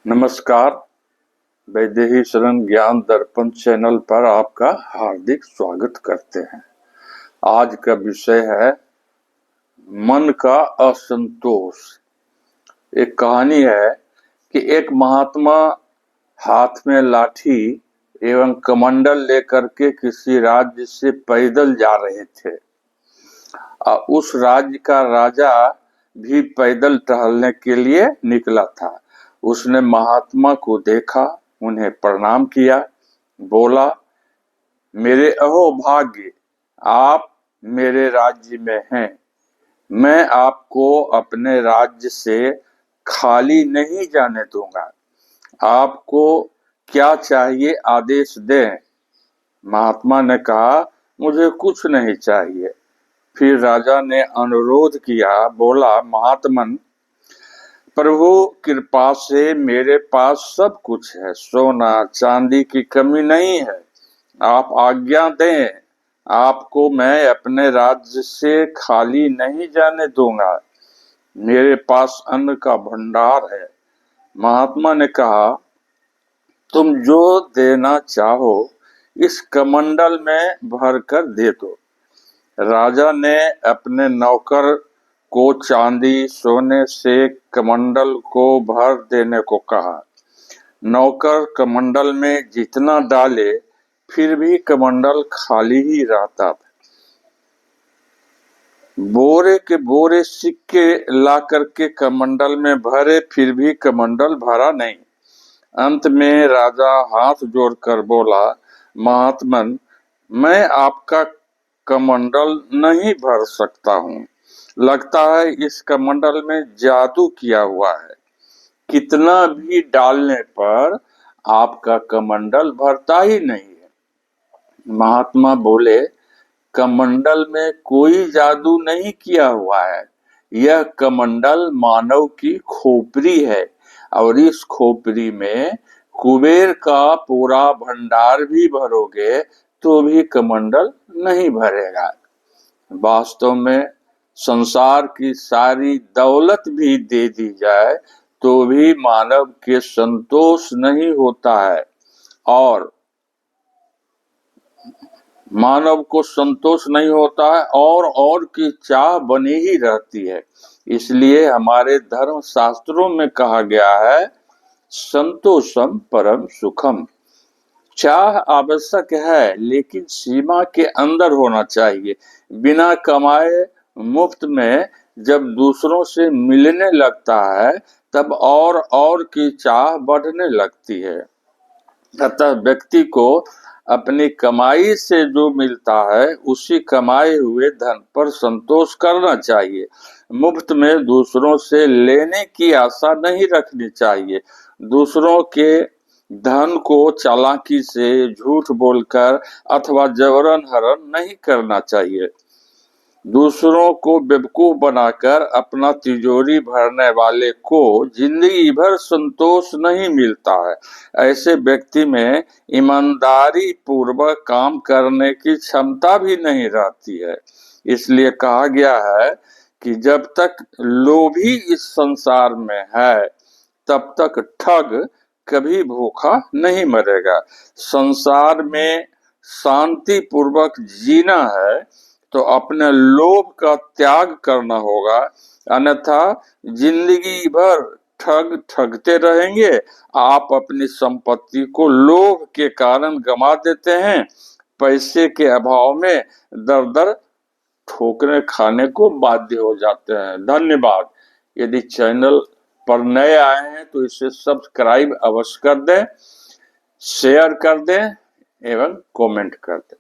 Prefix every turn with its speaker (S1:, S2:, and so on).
S1: नमस्कार। वैदेही शरण ज्ञान दर्पण चैनल पर आपका हार्दिक स्वागत करते हैं। आज का विषय है मन का असंतोष। एक कहानी है कि एक महात्मा हाथ में लाठी एवं कमंडल लेकर के किसी राज्य से पैदल जा रहे थे। उस राज्य का राजा भी पैदल टहलने के लिए निकला था। उसने महात्मा को देखा, उन्हें प्रणाम किया, बोला, मेरे अहोभाग्य, आप मेरे राज्य में हैं। मैं आपको अपने राज्य से खाली नहीं जाने दूंगा। आपको क्या चाहिए आदेश दें। महात्मा ने कहा, मुझे कुछ नहीं चाहिए। फिर राजा ने अनुरोध किया, बोला, महात्मन, प्रभु कृपा से मेरे पास सब कुछ है, सोना चांदी की कमी नहीं है। आप आज्ञा दें, आपको मैं अपने राज्य से खाली नहीं जाने दूंगा। मेरे पास अन्न का भंडार है। महात्मा ने कहा, तुम जो देना चाहो इस कमंडल में भरकर दे दो। राजा ने अपने नौकर को चांदी सोने से कमंडल को भर देने को कहा। नौकर कमंडल में जितना डाले फिर भी कमंडल खाली ही रहता था। बोरे के बोरे सिक्के ला करके कमंडल में भरे, फिर भी कमंडल भरा नहीं। अंत में राजा हाथ जोड़कर बोला, महात्मन, मैं आपका कमंडल नहीं भर सकता हूँ। लगता है इस कमंडल में जादू किया हुआ है। कितना भी डालने पर आपका कमंडल भरता ही नहीं है। महात्मा बोले, कमंडल में कोई जादू नहीं किया हुआ है। यह कमंडल मानव की खोपड़ी है और इस खोपड़ी में कुबेर का पूरा भंडार भी भरोगे तो भी कमंडल नहीं भरेगा। वास्तव में संसार की सारी दौलत भी दे दी जाए तो भी मानव के संतोष नहीं होता है और मानव को संतोष नहीं होता है और की चाह बनी ही रहती है। इसलिए हमारे धर्म शास्त्रों में कहा गया है, संतोषम परम सुखम। चाह आवश्यक है लेकिन सीमा के अंदर होना चाहिए। बिना कमाए मुफ्त में जब दूसरों से मिलने लगता है तब और की चाह बढ़ने लगती है। अतः व्यक्ति को अपनी कमाई से जो मिलता है उसी कमाए हुए धन पर संतोष करना चाहिए। मुफ्त में दूसरों से लेने की आशा नहीं रखनी चाहिए। दूसरों के धन को चालाकी से झूठ बोलकर अथवा जबरन हरण नहीं करना चाहिए। दूसरों को बेवकूफ बनाकर अपना तिजोरी भरने वाले को जिंदगी भर संतोष नहीं मिलता है। ऐसे व्यक्ति में ईमानदारी पूर्वक काम करने की क्षमता भी नहीं रहती है। इसलिए कहा गया है कि जब तक लोभी इस संसार में है तब तक ठग कभी भूखा नहीं मरेगा। संसार में शांति पूर्वक जीना है तो अपने लोभ का त्याग करना होगा, अन्यथा जिंदगी भर ठग ठगते रहेंगे। आप अपनी संपत्ति को लोभ के कारण गंवा देते हैं। पैसे के अभाव में दर दर ठोकरें खाने को बाध्य हो जाते हैं। धन्यवाद। यदि चैनल पर नए आए हैं तो इसे सब्सक्राइब अवश्य कर दें, शेयर कर दें एवं कमेंट कर दें।